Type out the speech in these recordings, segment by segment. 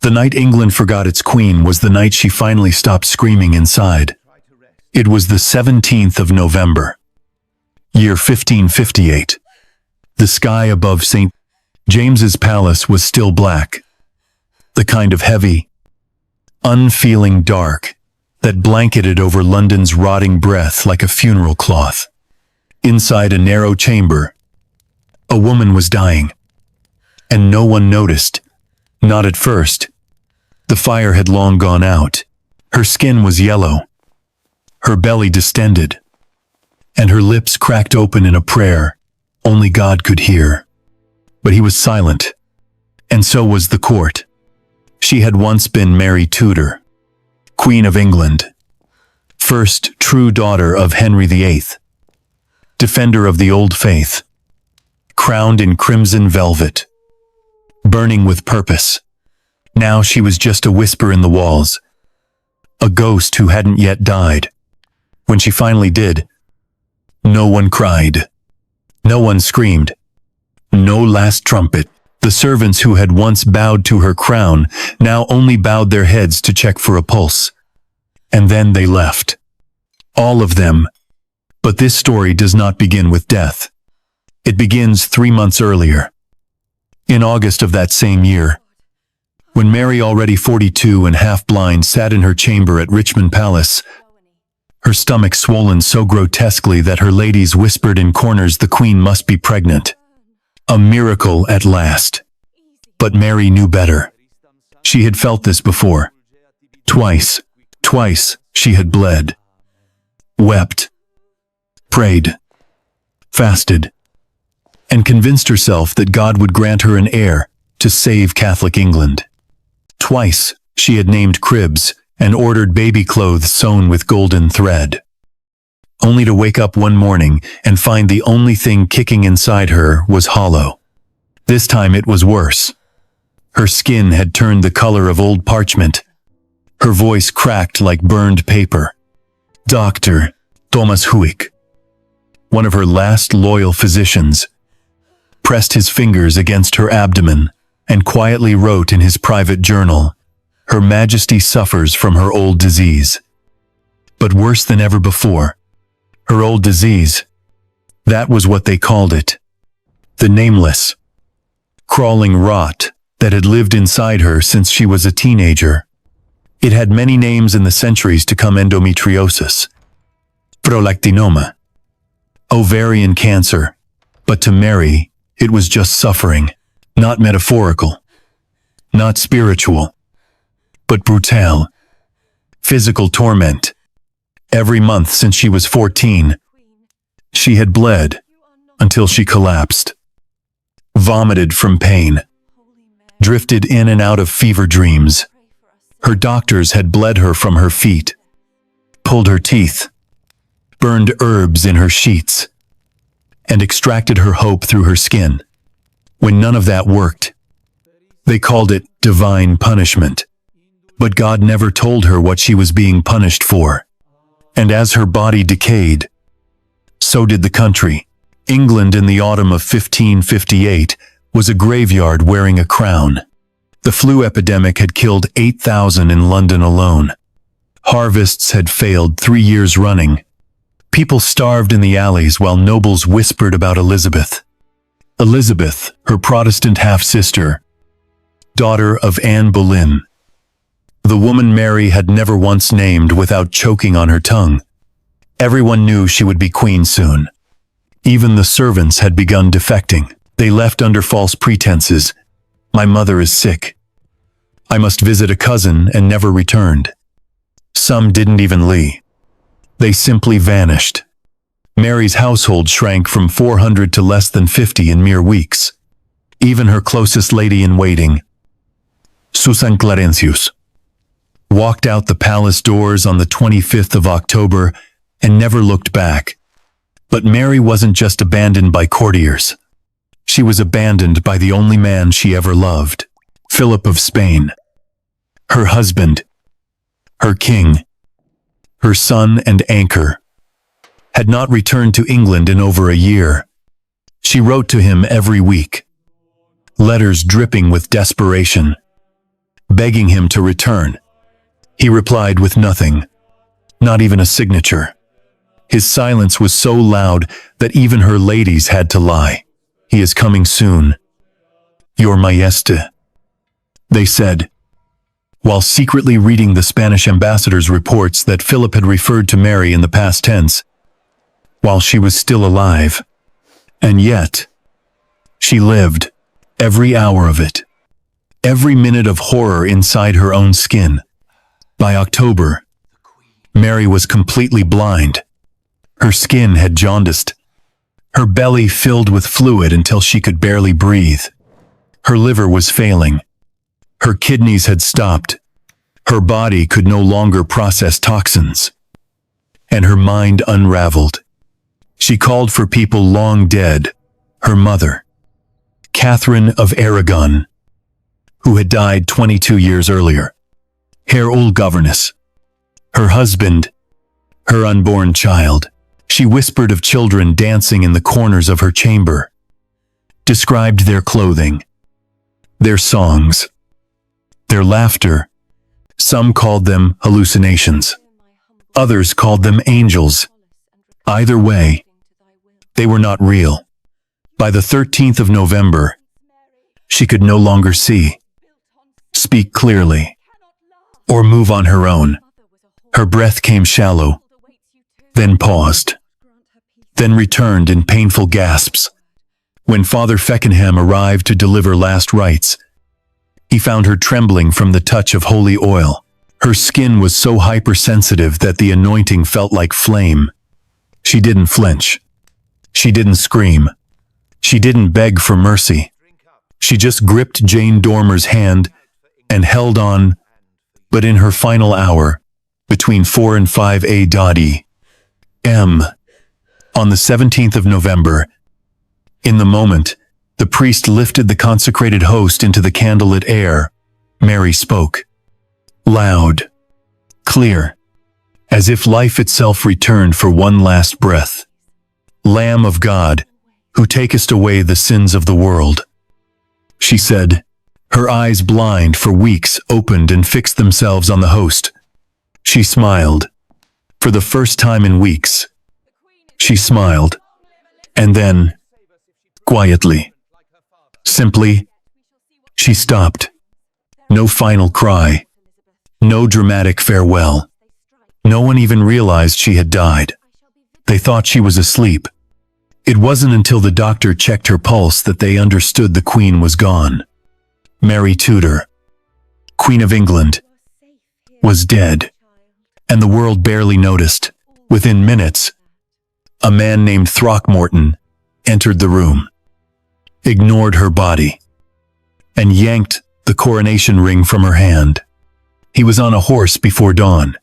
The night England forgot its queen was the night she finally stopped screaming inside. It was the 17th of November, year 1558. The sky above St. James's Palace was still black, the kind of heavy, unfeeling dark that blanketed over London's rotting breath like a funeral cloth. Inside a narrow chamber, a woman was dying, and no one noticed. Not at first. The fire had long gone out. Her skin was yellow, her belly distended, and her lips cracked open in a prayer only God could hear. But he was silent, and so was the court. She had once been Mary Tudor, Queen of England, first true daughter of Henry VIII, defender of the old faith, crowned in crimson velvet, burning with purpose. Now she was just a whisper in the walls, a ghost who hadn't yet died. When she finally did, no one cried, no one screamed, no last trumpet. The servants who had once bowed to her crown now only bowed their heads to check for a pulse. And then they left. All of them. But this story does not begin with death. It begins 3 months earlier. In August of that same year, when Mary, already 42 and half-blind, sat in her chamber at Richmond Palace, her stomach swollen so grotesquely that her ladies whispered in corners the Queen must be pregnant. A miracle at last. But Mary knew better. She had felt this before. Twice she had bled, wept, prayed, fasted, and convinced herself that God would grant her an heir to save Catholic England. Twice she had named cribs and ordered baby clothes sewn with golden thread, only to wake up one morning and find the only thing kicking inside her was hollow. This time it was worse. Her skin had turned the color of old parchment. Her voice cracked like burned paper. Dr. Thomas Huick, one of her last loyal physicians, pressed his fingers against her abdomen and quietly wrote in his private journal, "Her Majesty suffers from her old disease." But worse than ever before, her old disease, that was what they called it. The nameless, crawling rot that had lived inside her since she was a teenager. It had many names in the centuries to come: endometriosis, prolactinoma, ovarian cancer. But to Mary, it was just suffering, not metaphorical, not spiritual, but brutal, physical torment. Every month since she was 14, she had bled until she collapsed, vomited from pain, drifted in and out of fever dreams. Her doctors had bled her from her feet, pulled her teeth, burned herbs in her sheets, and extracted her hope through her skin. When none of that worked, they called it divine punishment. But God never told her what she was being punished for. And as her body decayed, so did the country. England in the autumn of 1558 was a graveyard wearing a crown. The flu epidemic had killed 8,000 in London alone. Harvests had failed 3 years running. People starved in the alleys while nobles whispered about Elizabeth. Elizabeth, her Protestant half-sister, daughter of Anne Boleyn, the woman Mary had never once named without choking on her tongue. Everyone knew she would be queen soon. Even the servants had begun defecting. They left under false pretenses. "My mother is sick. I must visit a cousin," and never returned. Some didn't even leave. They simply vanished. Mary's household shrank from 400 to less than 50 in mere weeks. Even her closest lady-in-waiting, Susan Clarencius, walked out the palace doors on the 25th of October and never looked back. But Mary wasn't just abandoned by courtiers. She was abandoned by the only man she ever loved, Philip of Spain. Her husband, her king, her son and anchor, had not returned to England in over a year. She wrote to him every week, letters dripping with desperation. begging him to return. He replied with nothing, not even a signature. His silence was so loud that even her ladies had to lie. "He is coming soon, Your Majesté," they said, while secretly reading the Spanish ambassador's reports that Philip had referred to Mary in the past tense, while she was still alive. And yet, she lived, every hour of it, every minute of horror inside her own skin. By October, Mary was completely blind. Her skin had jaundiced, her belly filled with fluid until she could barely breathe. Her liver was failing. Her kidneys had stopped. Her body could no longer process toxins. And her mind unraveled. She called for people long dead, her mother, Catherine of Aragon, who had died 22 years earlier, her old governess, her husband, her unborn child. She whispered of children dancing in the corners of her chamber, described their clothing, their songs, their laughter. Some called them hallucinations. Others called them angels. Either way, they were not real. By the 13th of November, she could no longer see, speak clearly, or move on her own. Her breath came shallow, then paused, then returned in painful gasps. When Father Feckenham arrived to deliver last rites, he found her trembling from the touch of holy oil. Her skin was so hypersensitive that the anointing felt like flame. She didn't flinch. She didn't scream. She didn't beg for mercy. She just gripped Jane Dormer's hand and held on, but in her final hour, between 4 and 5 a.m., on the 17th of November, in the moment, the priest lifted the consecrated host into the candlelit air. Mary spoke, loud, clear, as if life itself returned for one last breath. "Lamb of God, who takest away the sins of the world," she said. Her eyes, blind for weeks, opened and fixed themselves on the host. She smiled. For the first time in weeks, she smiled. And then, quietly, simply, she stopped. No final cry. No dramatic farewell. No one even realized she had died. They thought she was asleep. It wasn't until the doctor checked her pulse that they understood the Queen was gone. Mary Tudor, Queen of England, was dead. And the world barely noticed. Within minutes, a man named Throckmorton entered the room, ignored her body, and yanked the coronation ring from her hand. He was on a horse before dawn,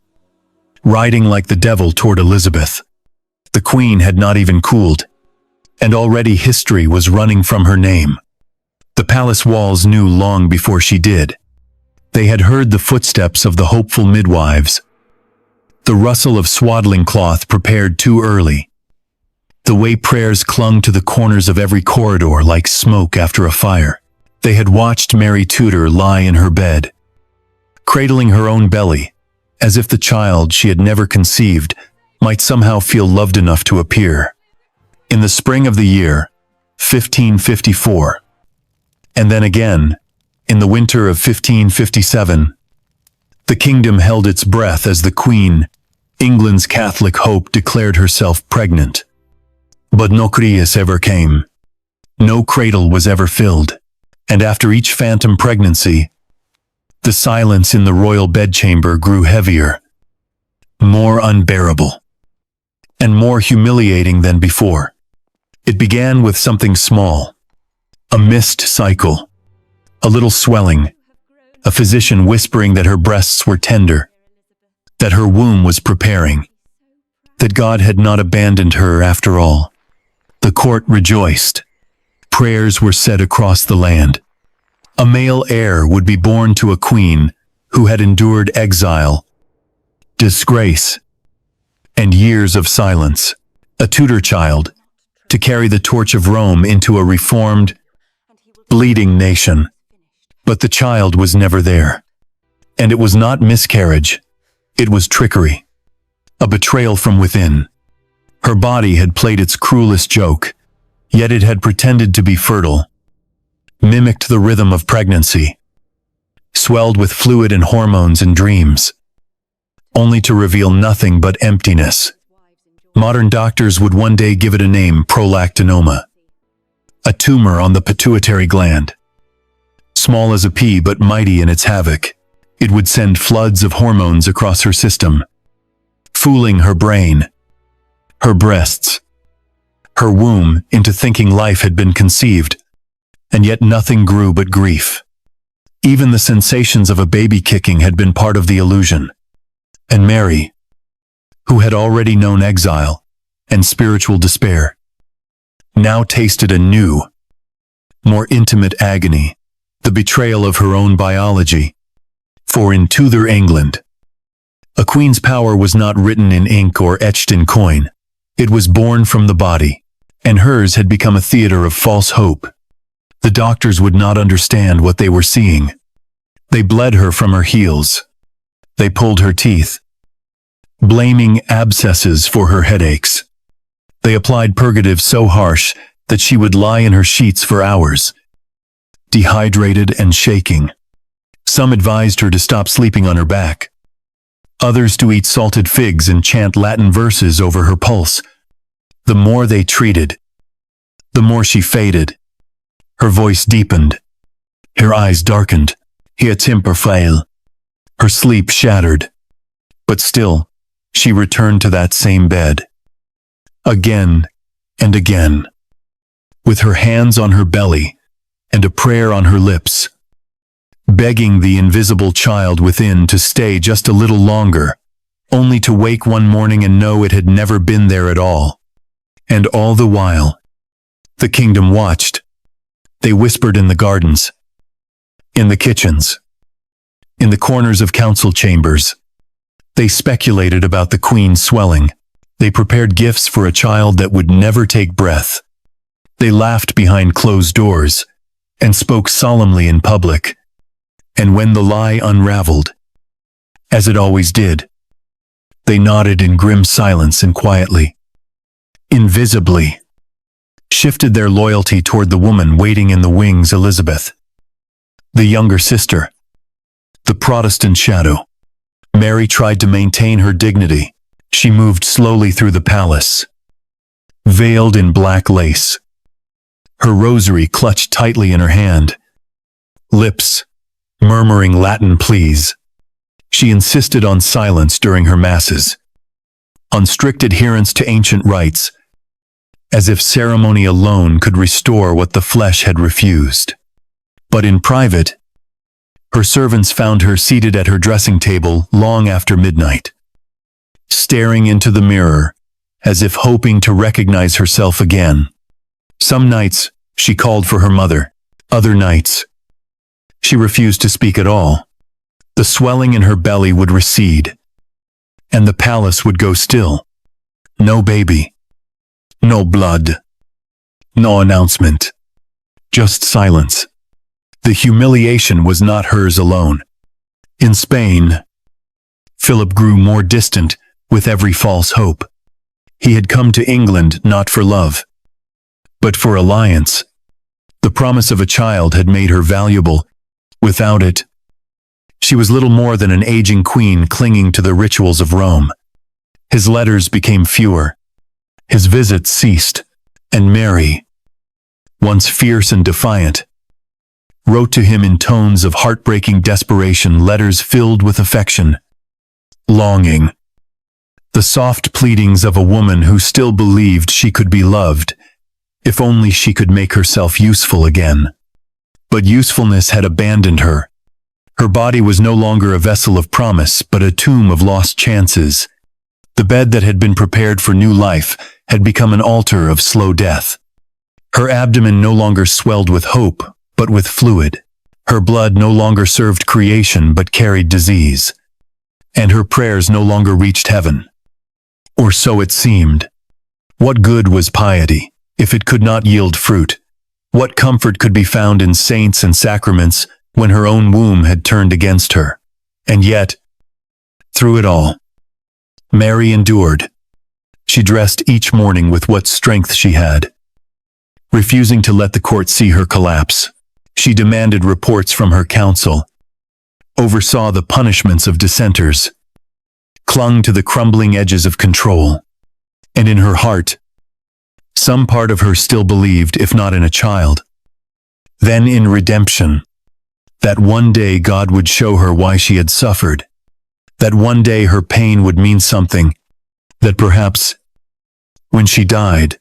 riding like the devil toward Elizabeth. The Queen had not even cooled, and already history was running from her name. The palace walls knew long before she did. They had heard the footsteps of the hopeful midwives, the rustle of swaddling cloth prepared too early, the way prayers clung to the corners of every corridor like smoke after a fire. They had watched Mary Tudor lie in her bed, cradling her own belly, as if the child she had never conceived might somehow feel loved enough to appear. In the spring of the year, 1554, and then again, in the winter of 1557, the kingdom held its breath as the Queen, England's Catholic hope, declared herself pregnant. But no crisis ever came. No cradle was ever filled. And after each phantom pregnancy, the silence in the royal bedchamber grew heavier, more unbearable, and more humiliating than before. It began with something small, a missed cycle, a little swelling, a physician whispering that her breasts were tender, that her womb was preparing, that God had not abandoned her after all. The court rejoiced. Prayers were said across the land. A male heir would be born to a queen who had endured exile, disgrace, and years of silence. A Tudor child to carry the torch of Rome into a reformed, bleeding nation. But the child was never there. And it was not miscarriage. It was trickery. A betrayal from within. Her body had played its cruelest joke, yet it had pretended to be fertile, mimicked the rhythm of pregnancy, swelled with fluid and hormones and dreams, only to reveal nothing but emptiness. Modern doctors would one day give it a name: prolactinoma, a tumor on the pituitary gland. Small as a pea but mighty in its havoc, it would send floods of hormones across her system, fooling her brain, her breasts, her womb into thinking life had been conceived, and yet nothing grew but grief. Even the sensations of a baby kicking had been part of the illusion. And Mary, who had already known exile and spiritual despair, now tasted a new, more intimate agony, the betrayal of her own biology. For in Tudor England, a queen's power was not written in ink or etched in coin. It was born from the body, and hers had become a theater of false hope. The doctors would not understand what they were seeing. They bled her from her heels. They pulled her teeth, blaming abscesses for her headaches. They applied purgatives so harsh that she would lie in her sheets for hours, dehydrated and shaking. Some advised her to stop sleeping on her back. Others to eat salted figs and chant Latin verses over her pulse. The more they treated, the more she faded. Her voice deepened. Her eyes darkened. Her temper failed. Her sleep shattered. But still, she returned to that same bed. Again and again. With her hands on her belly and a prayer on her lips, begging the invisible child within to stay just a little longer, only to wake one morning and know it had never been there at all. And all the while, the kingdom watched. They whispered in the gardens, in the kitchens, in the corners of council chambers. They speculated about the queen's swelling. They prepared gifts for a child that would never take breath. They laughed behind closed doors and spoke solemnly in public. And when the lie unraveled, as it always did, they nodded in grim silence and quietly, invisibly, shifted their loyalty toward the woman waiting in the wings, Elizabeth, the younger sister, the Protestant shadow. Mary tried to maintain her dignity. She moved slowly through the palace, veiled in black lace, her rosary clutched tightly in her hand, lips murmuring Latin pleas. She insisted on silence during her masses, on strict adherence to ancient rites, as if ceremony alone could restore what the flesh had refused. But in private, her servants found her seated at her dressing table long after midnight, staring into the mirror, as if hoping to recognize herself again. Some nights, she called for her mother. Other nights, she refused to speak at all. The swelling in her belly would recede, and the palace would go still. No baby, no blood, no announcement, just silence. The humiliation was not hers alone. In Spain, Philip grew more distant with every false hope. He had come to England not for love, but for alliance. The promise of a child had made her valuable. Without it, she was little more than an aging queen clinging to the rituals of Rome. His letters became fewer. His visits ceased, and Mary, once fierce and defiant, wrote to him in tones of heartbreaking desperation, letters filled with affection, longing, the soft pleadings of a woman who still believed she could be loved, if only she could make herself useful again. But usefulness had abandoned her. Her body was no longer a vessel of promise, but a tomb of lost chances. The bed that had been prepared for new life had become an altar of slow death. Her abdomen no longer swelled with hope, but with fluid. Her blood no longer served creation, but carried disease. And her prayers no longer reached heaven. Or so it seemed. What good was piety, if it could not yield fruit? What comfort could be found in saints and sacraments when her own womb had turned against her? And yet, through it all, Mary endured. She dressed each morning with what strength she had. Refusing to let the court see her collapse, she demanded reports from her council, oversaw the punishments of dissenters, clung to the crumbling edges of control, and in her heart, some part of her still believed, if not in a child, then in redemption, that one day God would show her why she had suffered, that one day her pain would mean something, that perhaps, when she died,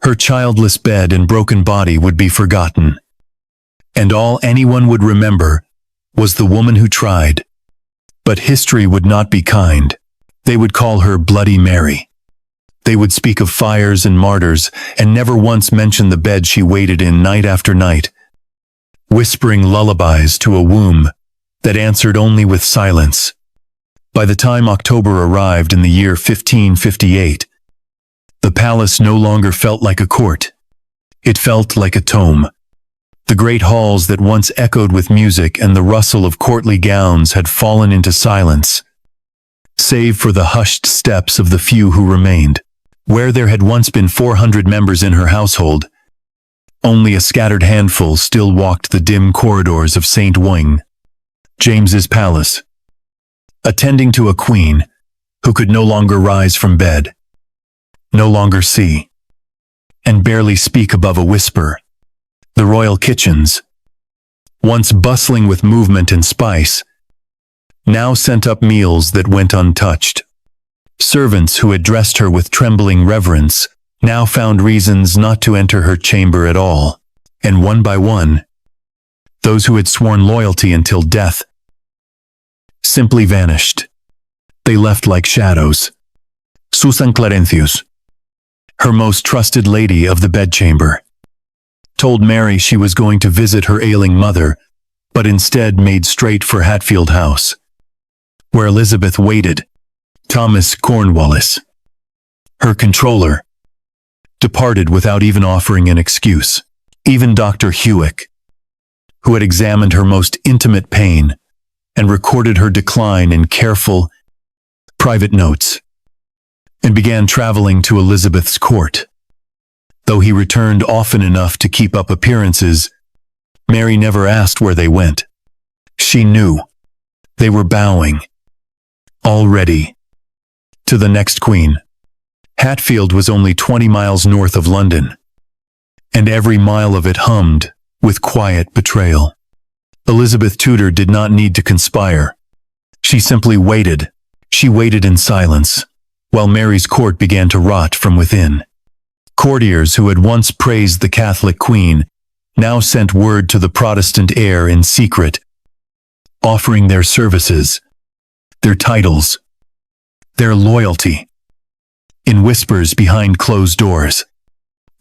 her childless bed and broken body would be forgotten, and all anyone would remember was the woman who tried. But history would not be kind. They would call her Bloody Mary. They would speak of fires and martyrs, and never once mention the bed she waited in night after night, whispering lullabies to a womb that answered only with silence. By the time October arrived in the year 1558, the palace no longer felt like a court. It felt like a tomb. The great halls that once echoed with music and the rustle of courtly gowns had fallen into silence, save for the hushed steps of the few who remained. Where there had once been 400 members in her household, only a scattered handful still walked the dim corridors of St. Wing, James's palace, attending to a queen who could no longer rise from bed, no longer see, and barely speak above a whisper. The royal kitchens, once bustling with movement and spice, now sent up meals that went untouched. Servants who had dressed her with trembling reverence now found reasons not to enter her chamber at all, and one by one, those who had sworn loyalty until death simply vanished. They left like shadows. Susan Clarencius, her most trusted lady of the bedchamber, told Mary she was going to visit her ailing mother, but instead made straight for Hatfield House, where Elizabeth waited. Thomas Cornwallis, her controller, departed without even offering an excuse. Even Dr. Hewick, who had examined her most intimate pain and recorded her decline in careful, private notes, and began traveling to Elizabeth's court. Though he returned often enough to keep up appearances, Mary never asked where they went. She knew. They were bowing, already, to the next queen. Hatfield was only 20 miles north of London, and every mile of it hummed with quiet betrayal. Elizabeth Tudor did not need to conspire. She simply waited. She waited in silence, while Mary's court began to rot from within. Courtiers who had once praised the Catholic queen now sent word to the Protestant heir in secret, offering their services, their titles, their loyalty, in whispers behind closed doors.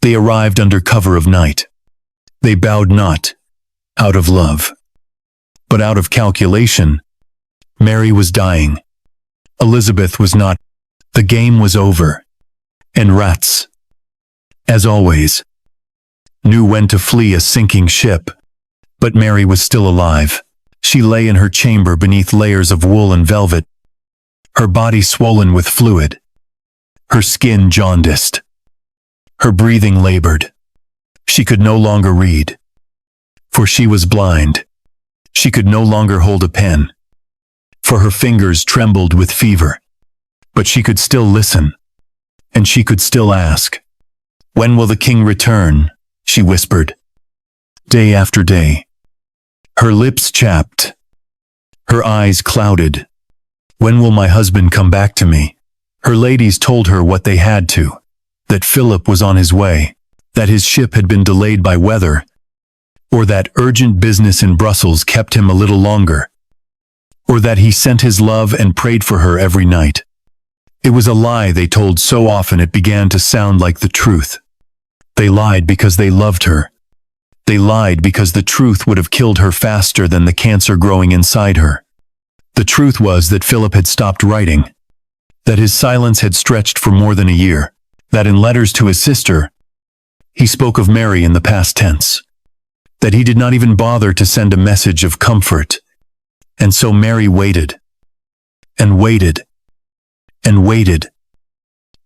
They arrived under cover of night. They bowed not out of love, but out of calculation. Mary was dying. Elizabeth was not. The game was over, and rats, as always, knew when to flee a sinking ship. But Mary was still alive. She lay in her chamber beneath layers of wool and velvet, her body swollen with fluid, her skin jaundiced, her breathing labored. She could no longer read, for she was blind. She could no longer hold a pen, for her fingers trembled with fever. But she could still listen, and she could still ask. "When will the king return?" she whispered. Day after day. Her lips chapped, her eyes clouded. "When will my husband come back to me?" Her ladies told her what they had to, that Philip was on his way, that his ship had been delayed by weather, or that urgent business in Brussels kept him a little longer, or that he sent his love and prayed for her every night. It was a lie they told so often it began to sound like the truth. They lied because they loved her. They lied because the truth would have killed her faster than the cancer growing inside her. The truth was that Philip had stopped writing, that his silence had stretched for more than a year, that in letters to his sister, he spoke of Mary in the past tense, that he did not even bother to send a message of comfort, And so Mary waited, and waited, and waited,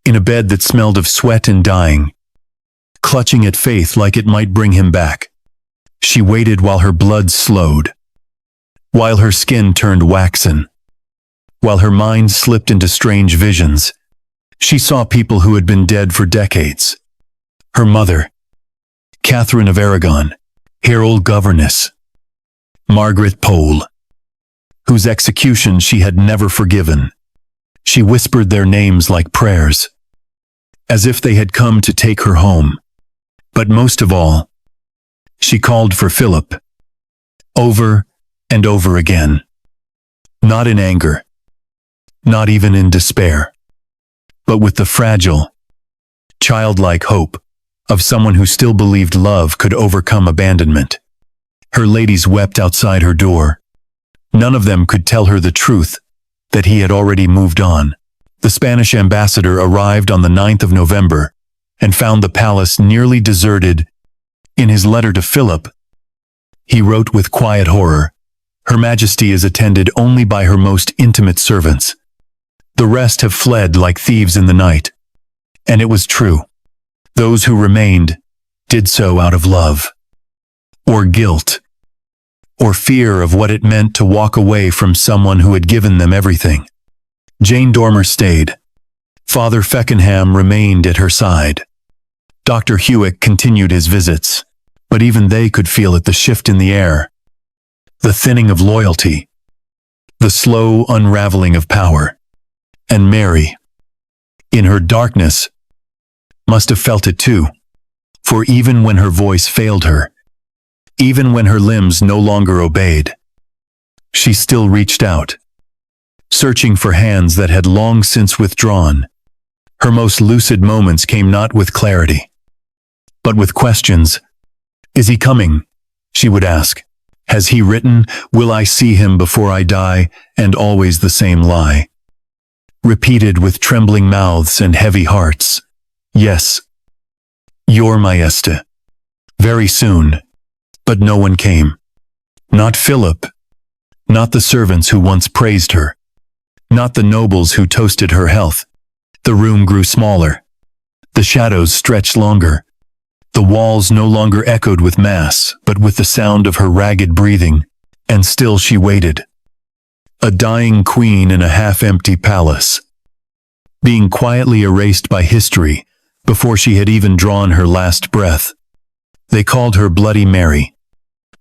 in a bed that smelled of sweat and dying, clutching at faith like it might bring him back. She waited while her blood slowed, while her skin turned waxen, while her mind slipped into strange visions. She saw people who had been dead for decades. Her mother, Catherine of Aragon, her old governess, Margaret Pole, whose execution she had never forgiven. She whispered their names like prayers, as if they had come to take her home. But most of all, she called for Philip, over and over again. Not in anger, not even in despair, but with the fragile, childlike hope of someone who still believed love could overcome abandonment. Her ladies wept outside her door. None of them could tell her the truth, that he had already moved on. The Spanish ambassador arrived on the 9th of November and found the palace nearly deserted. In his letter to Philip, he wrote with quiet horror, "Her Majesty is attended only by her most intimate servants. The rest have fled like thieves in the night." And it was true. Those who remained did so out of love, or guilt, or fear of what it meant to walk away from someone who had given them everything. Jane Dormer stayed. Father Feckenham remained at her side. Dr. Hewitt continued his visits, but even they could feel it, the shift in the air, the thinning of loyalty, the slow unraveling of power. And Mary, in her darkness, must have felt it too, for even when her voice failed her, even when her limbs no longer obeyed, she still reached out, searching for hands that had long since withdrawn. Her most lucid moments came not with clarity, but with questions. "Is he coming?" she would ask. "Has he written, 'Will I see him before I die?' And always the same lie, repeated with trembling mouths and heavy hearts. "Yes, your Majesty. Very soon." But no one came. Not Philip, not the servants who once praised her, not the nobles who toasted her health. The room grew smaller. The shadows stretched longer. The walls no longer echoed with mass, but with the sound of her ragged breathing. And still she waited. A dying queen in a half-empty palace, being quietly erased by history before she had even drawn her last breath. They called her Bloody Mary.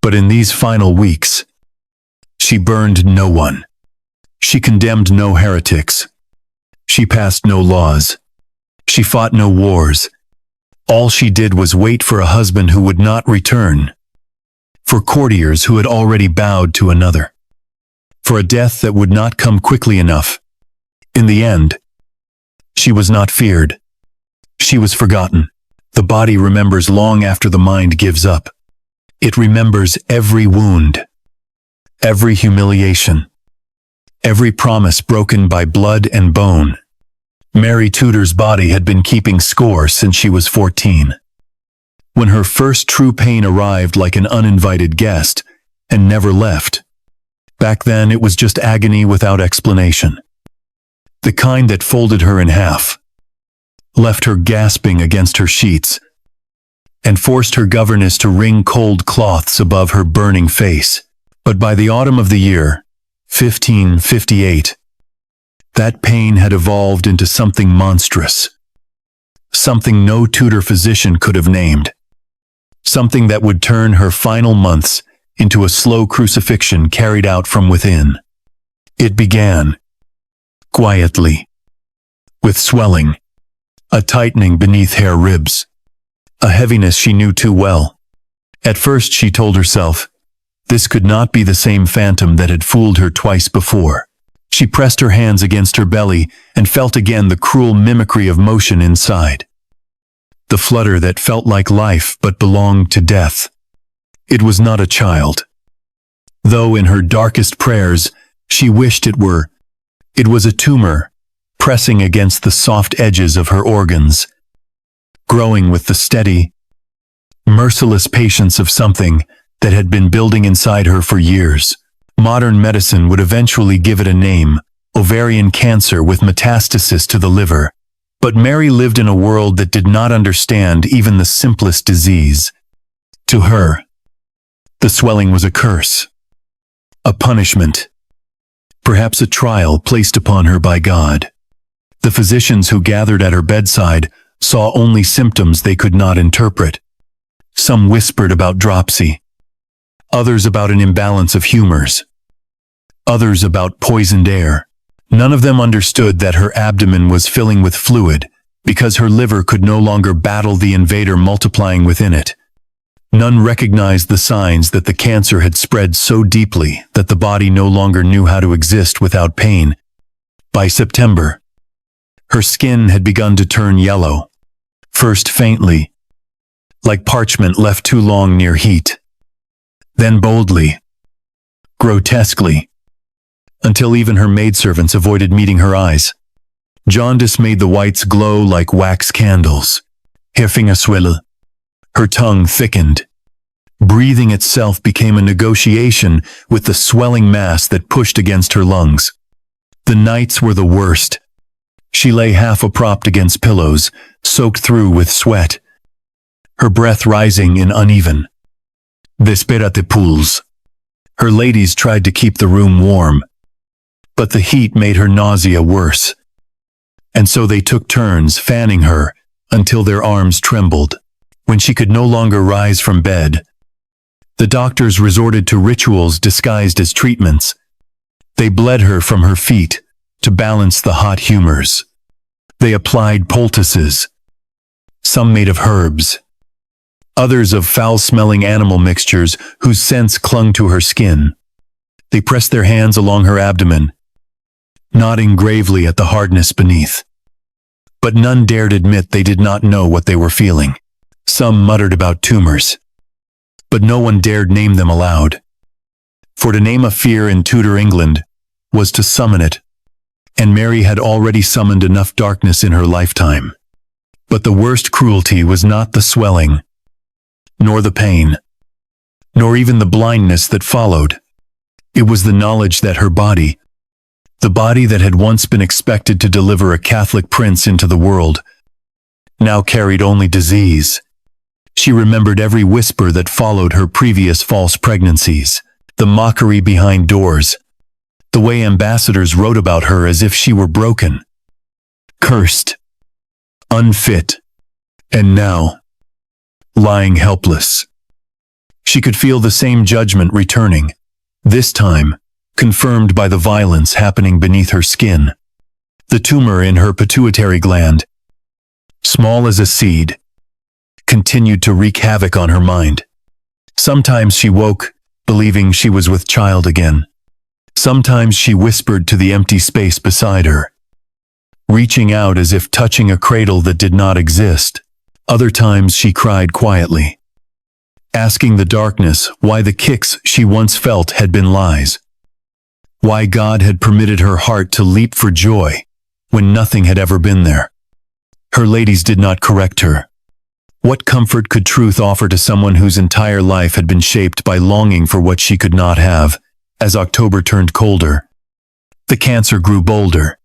But in these final weeks, she burned no one. She condemned no heretics. She passed no laws. She fought no wars. All she did was wait for a husband who would not return, for courtiers who had already bowed to another, for a death that would not come quickly enough. In the end, she was not feared. She was forgotten. The body remembers long after the mind gives up. It remembers every wound, every humiliation, every promise broken by blood and bone. Mary Tudor's body had been keeping score since she was 14. When her first true pain arrived like an uninvited guest and never left. Back then it was just agony without explanation. The kind that folded her in half, left her gasping against her sheets, and forced her governess to wring cold cloths above her burning face. But by the autumn of the year, 1558, that pain had evolved into something monstrous, something no Tudor physician could have named, something that would turn her final months into a slow crucifixion carried out from within. It began, quietly, with swelling, a tightening beneath her ribs, a heaviness she knew too well. At first she told herself, this could not be the same phantom that had fooled her twice before. She pressed her hands against her belly and felt again the cruel mimicry of motion inside. The flutter that felt like life but belonged to death. It was not a child. Though in her darkest prayers she wished it were. It was a tumor, pressing against the soft edges of her organs, growing with the steady, merciless patience of something that had been building inside her for years. Modern medicine would eventually give it a name, ovarian cancer with metastasis to the liver. But Mary lived in a world that did not understand even the simplest disease. To her, the swelling was a curse, a punishment, perhaps a trial placed upon her by God. The physicians who gathered at her bedside saw only symptoms they could not interpret. Some whispered about dropsy, others about an imbalance of humors, others about poisoned air. None of them understood that her abdomen was filling with fluid because her liver could no longer battle the invader multiplying within it. None recognized the signs that the cancer had spread so deeply that the body no longer knew how to exist without pain. By September, her skin had begun to turn yellow, first faintly, like parchment left too long near heat, then boldly, grotesquely, until even her maidservants avoided meeting her eyes. Jaundice made the whites glow like wax candles. Her finger swelled. Her tongue thickened. Breathing itself became a negotiation with the swelling mass that pushed against her lungs. The nights were the worst. She lay half-propped against pillows, soaked through with sweat, her breath rising in uneven, desperate pools. Her ladies tried to keep the room warm, but the heat made her nausea worse. And so they took turns fanning her until their arms trembled. When she could no longer rise from bed, the doctors resorted to rituals disguised as treatments. They bled her from her feet to balance the hot humors. They applied poultices, some made of herbs, others of foul-smelling animal mixtures whose scents clung to her skin. They pressed their hands along her abdomen, nodding gravely at the hardness beneath. But none dared admit they did not know what they were feeling. Some muttered about tumors, but no one dared name them aloud. For to name a fear in Tudor England was to summon it, and Mary had already summoned enough darkness in her lifetime. But the worst cruelty was not the swelling, nor the pain, nor even the blindness that followed. It was the knowledge that her body, the body that had once been expected to deliver a Catholic prince into the world, now carried only disease. She remembered every whisper that followed her previous false pregnancies, the mockery behind doors, the way ambassadors wrote about her as if she were broken, cursed, unfit, and now, lying helpless. She could feel the same judgment returning, this time confirmed by the violence happening beneath her skin. The tumor in her pituitary gland, small as a seed, continued to wreak havoc on her mind. Sometimes she woke, believing she was with child again. Sometimes she whispered to the empty space beside her, reaching out as if touching a cradle that did not exist. Other times she cried quietly, asking the darkness why the kicks she once felt had been lies. Why God had permitted her heart to leap for joy when nothing had ever been there. Her ladies did not correct her. What comfort could truth offer to someone whose entire life had been shaped by longing for what she could not have? As October turned colder, the cancer grew bolder.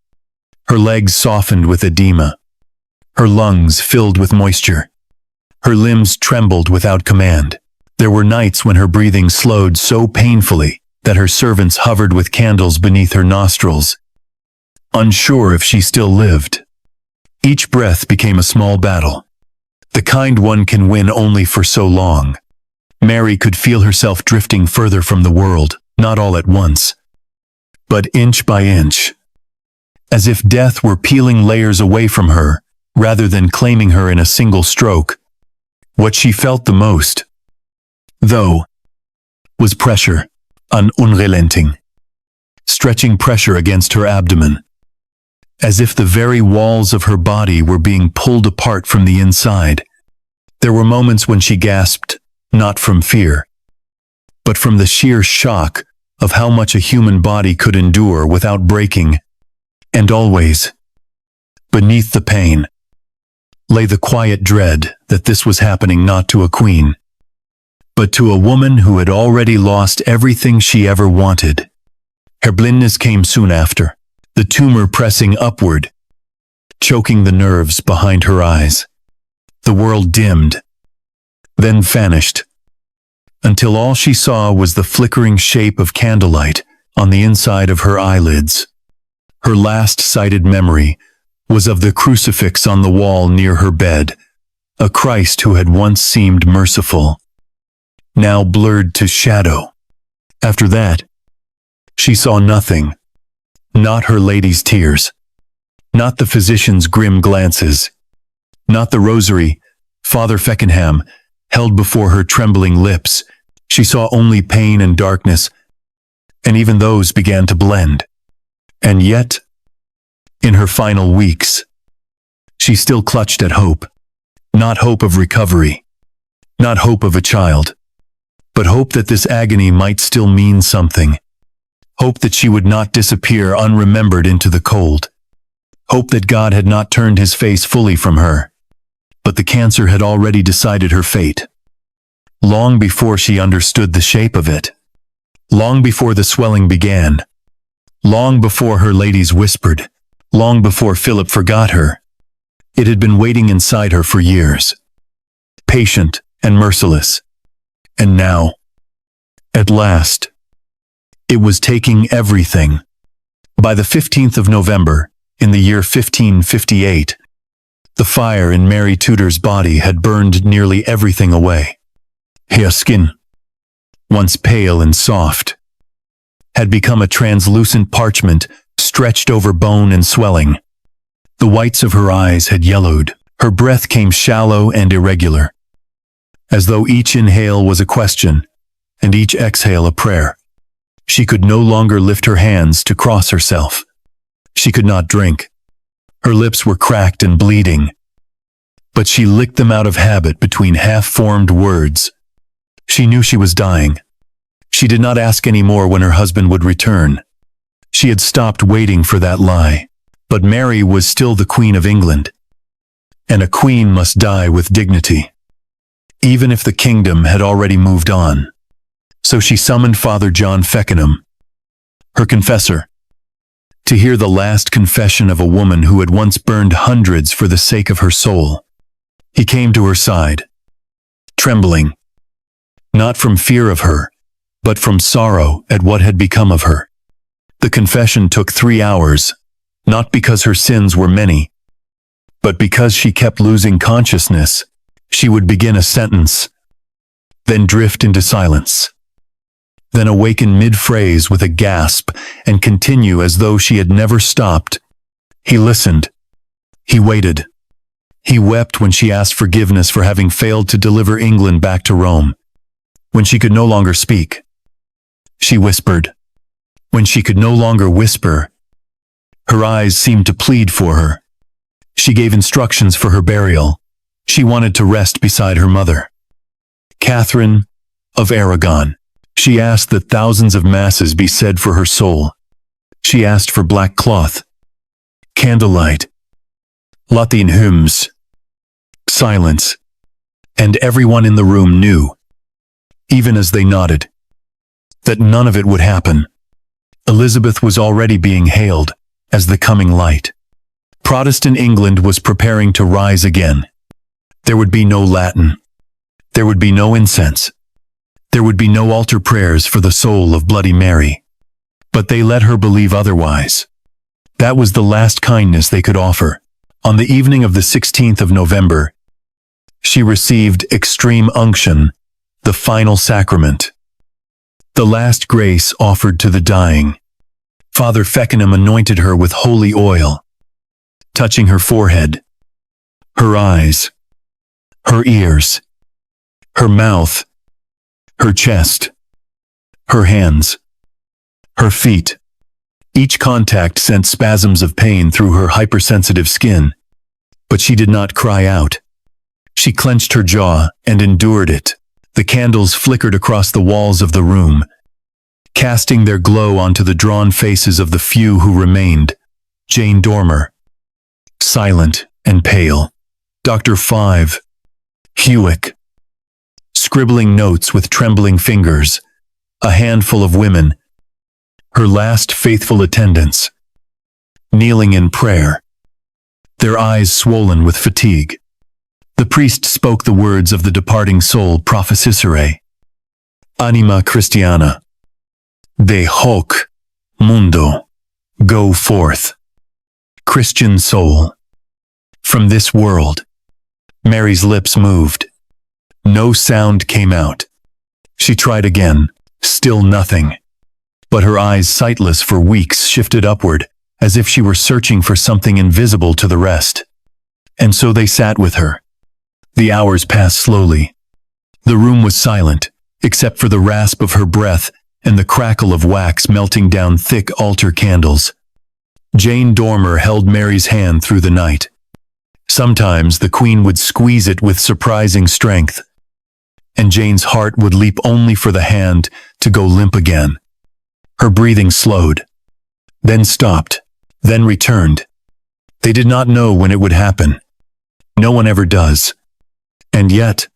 Her legs softened with edema. Her lungs filled with moisture. Her limbs trembled without command. There were nights when her breathing slowed so painfully that her servants hovered with candles beneath her nostrils, unsure if she still lived. Each breath became a small battle, the kind one can win only for so long. Mary could feel herself drifting further from the world, not all at once, but inch by inch, as if death were peeling layers away from her, rather than claiming her in a single stroke. What she felt the most, though, was pressure, an unrelenting, stretching pressure against her abdomen, as if the very walls of her body were being pulled apart from the inside. There were moments when she gasped, not from fear, but from the sheer shock of how much a human body could endure without breaking. And always, beneath the pain, lay the quiet dread that this was happening not to a queen, but to a woman who had already lost everything she ever wanted. Her blindness came soon after, the tumor pressing upward, choking the nerves behind her eyes. The world dimmed, then vanished, until all she saw was the flickering shape of candlelight on the inside of her eyelids. Her last sighted memory was of the crucifix on the wall near her bed, a Christ who had once seemed merciful, now blurred to shadow. After that, she saw nothing, not her lady's tears, not the physician's grim glances, not the rosary Father Feckenham held before her trembling lips. She saw only pain and darkness, and even those began to blend. And yet, in her final weeks, she still clutched at hope. Not hope of recovery, not hope of a child, but hope that this agony might still mean something. Hope that she would not disappear unremembered into the cold. Hope that God had not turned his face fully from her, but the cancer had already decided her fate. Long before she understood the shape of it, long before the swelling began, long before her ladies whispered, long before Philip forgot her, it had been waiting inside her for years, patient and merciless. And now, at last, it was taking everything. By the 15th of November, in the year 1558, the fire in Mary Tudor's body had burned nearly everything away. Her skin, once pale and soft, had become a translucent parchment stretched over bone and swelling. The whites of her eyes had yellowed. Her breath came shallow and irregular, as though each inhale was a question and each exhale a prayer. She could no longer lift her hands to cross herself. She could not drink. Her lips were cracked and bleeding, but she licked them out of habit between half-formed words. She knew she was dying. She did not ask any more when her husband would return. She had stopped waiting for that lie. But Mary was still the Queen of England, and a queen must die with dignity, even if the kingdom had already moved on. So she summoned Father John Feckenham, her confessor, to hear the last confession of a woman who had once burned hundreds for the sake of her soul. He came to her side, trembling, not from fear of her, but from sorrow at what had become of her. The confession took 3 hours, not because her sins were many, but because she kept losing consciousness. She would begin a sentence, then drift into silence, then awaken mid-phrase with a gasp and continue as though she had never stopped. He listened. He waited. He wept when she asked forgiveness for having failed to deliver England back to Rome. When she could no longer speak, she whispered. When she could no longer whisper, her eyes seemed to plead for her. She gave instructions for her burial. She wanted to rest beside her mother, Catherine of Aragon. She asked that thousands of masses be said for her soul. She asked for black cloth, candlelight, Latin hymns, silence, and everyone in the room knew, even as they nodded, that none of it would happen. Elizabeth was already being hailed as the coming light. Protestant England was preparing to rise again. There would be no Latin. There would be no incense. There would be no altar prayers for the soul of Bloody Mary. But they let her believe otherwise. That was the last kindness they could offer. On the evening of the 16th of November, she received extreme unction, the final sacrament, the last grace offered to the dying. Father Feckenham anointed her with holy oil, touching her forehead, her eyes, her ears, her mouth, her chest, her hands, her feet. Each contact sent spasms of pain through her hypersensitive skin, but she did not cry out. She clenched her jaw and endured it. The candles flickered across the walls of the room, casting their glow onto the drawn faces of the few who remained. Jane Dormer, silent and pale. Dr. Five, Hewick, scribbling notes with trembling fingers, a handful of women, her last faithful attendants, kneeling in prayer, their eyes swollen with fatigue. The priest spoke the words of the departing soul, prophesicere, Anima Christiana, de hoc mundo, go forth. Christian soul, from this world. Mary's lips moved. No sound came out. She tried again, still nothing. But her eyes, sightless for weeks, shifted upward, as if she were searching for something invisible to the rest. And so they sat with her. The hours passed slowly. The room was silent, except for the rasp of her breath and the crackle of wax melting down thick altar candles. Jane Dormer held Mary's hand through the night. Sometimes the Queen would squeeze it with surprising strength, and Jane's heart would leap only for the hand to go limp again. Her breathing slowed, then stopped, then returned. They did not know when it would happen. No one ever does. And yet,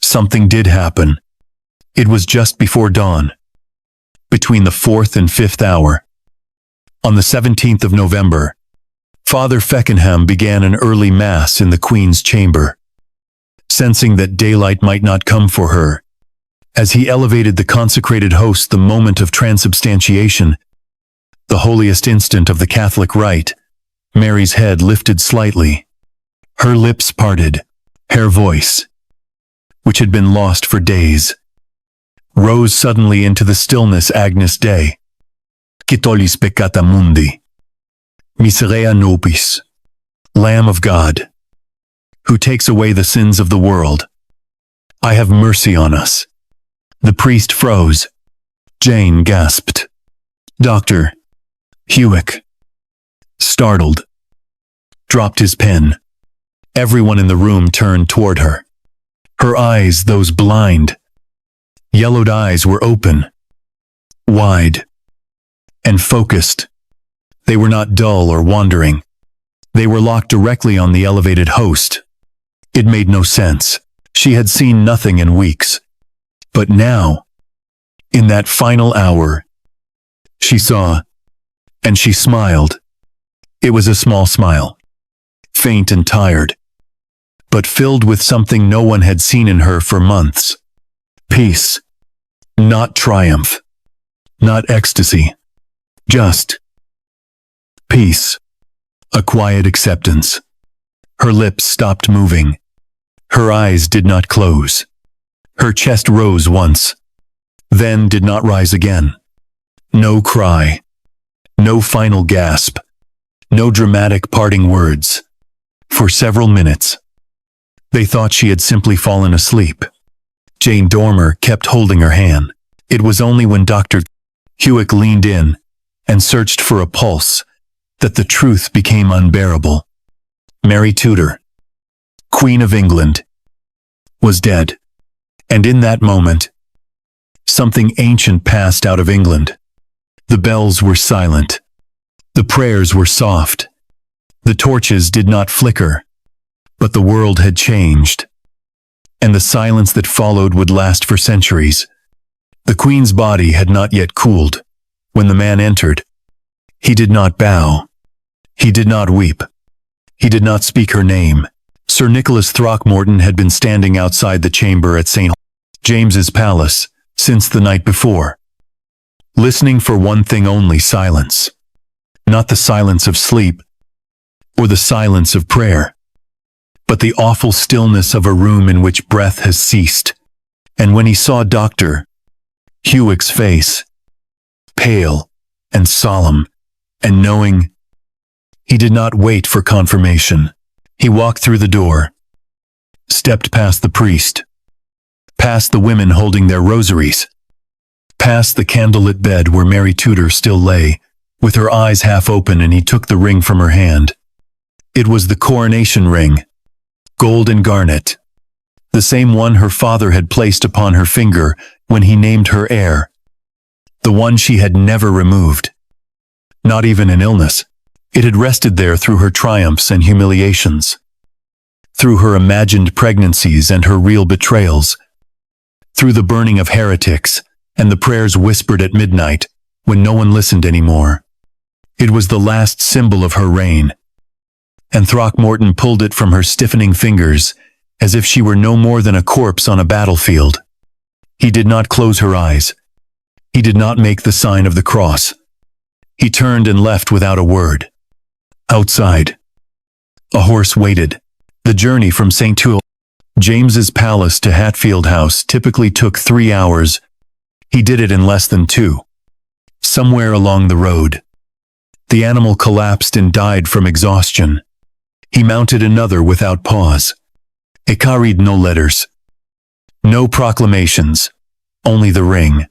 something did happen. It was just before dawn, between the 4th and 5th hour. On the 17th of November, Father Feckenham began an early mass in the Queen's chamber. Sensing that daylight might not come for her, as he elevated the consecrated host, the moment of transubstantiation, the holiest instant of the Catholic rite, Mary's head lifted slightly. Her lips parted. Her voice, which had been lost for days, rose suddenly into the stillness. Agnus Dei, qui tollis peccata mundi, miserea nobis, Lamb of God, who takes away the sins of the world, I have mercy on us. The priest froze. Jane gasped. Dr. Hewick, startled, dropped his pen. Everyone in the room turned toward her. Her eyes, those blind, yellowed eyes, were open, wide, and focused. They were not dull or wandering. They were locked directly on the elevated host. It made no sense. She had seen nothing in weeks. But now, in that final hour, she saw, and she smiled. It was a small smile, faint and tired, but filled with something no one had seen in her for months. Peace. Not triumph. Not ecstasy. Just peace. A quiet acceptance. Her lips stopped moving. Her eyes did not close. Her chest rose once, then did not rise again. No cry. No final gasp. No dramatic parting words. For several minutes, they thought she had simply fallen asleep. Jane Dormer kept holding her hand. It was only when Dr. Hewick leaned in and searched for a pulse that the truth became unbearable. Mary Tudor, Queen of England, was dead. And in that moment, something ancient passed out of England. The bells were silent. The prayers were soft. The torches did not flicker. But the world had changed, and the silence that followed would last for centuries. The Queen's body had not yet cooled. When the man entered, he did not bow. He did not weep. He did not speak her name. Sir Nicholas Throckmorton had been standing outside the chamber at St. James's Palace since the night before, listening for one thing only: silence. Not the silence of sleep, or the silence of prayer, but the awful stillness of a room in which breath has ceased. And when he saw Dr. Hewick's face, pale and solemn and knowing, he did not wait for confirmation. He walked through the door, stepped past the priest, past the women holding their rosaries, past the candlelit bed where Mary Tudor still lay, with her eyes half open, and he took the ring from her hand. It was the coronation ring, gold and garnet, the same one her father had placed upon her finger when he named her heir, the one she had never removed, not even in illness. It had rested there through her triumphs and humiliations, through her imagined pregnancies and her real betrayals. through the burning of heretics, and the prayers whispered at midnight, when no one listened anymore. It was the last symbol of her reign, and Throckmorton pulled it from her stiffening fingers, as if she were no more than a corpse on a battlefield. He did not close her eyes. He did not make the sign of the cross. He turned and left without a word. Outside, a horse waited. The journey from St. James's Palace to Hatfield House typically took 3 hours. He did it in less than 2. Somewhere along the road, the animal collapsed and died from exhaustion. He mounted another without pause. It carried no letters, no proclamations, only the ring,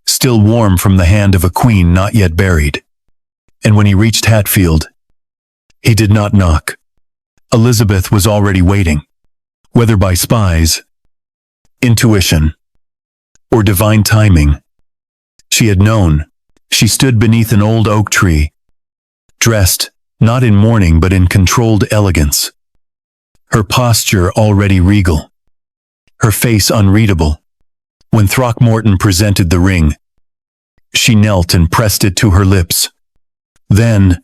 still warm from the hand of a queen not yet buried. And when he reached Hatfield, he did not knock. Elizabeth was already waiting. Whether by spies, intuition, or divine timing, she had known. She stood beneath an old oak tree, dressed not in mourning but in controlled elegance. Her posture already regal, her face unreadable. When Throckmorton presented the ring, she knelt and pressed it to her lips. Then,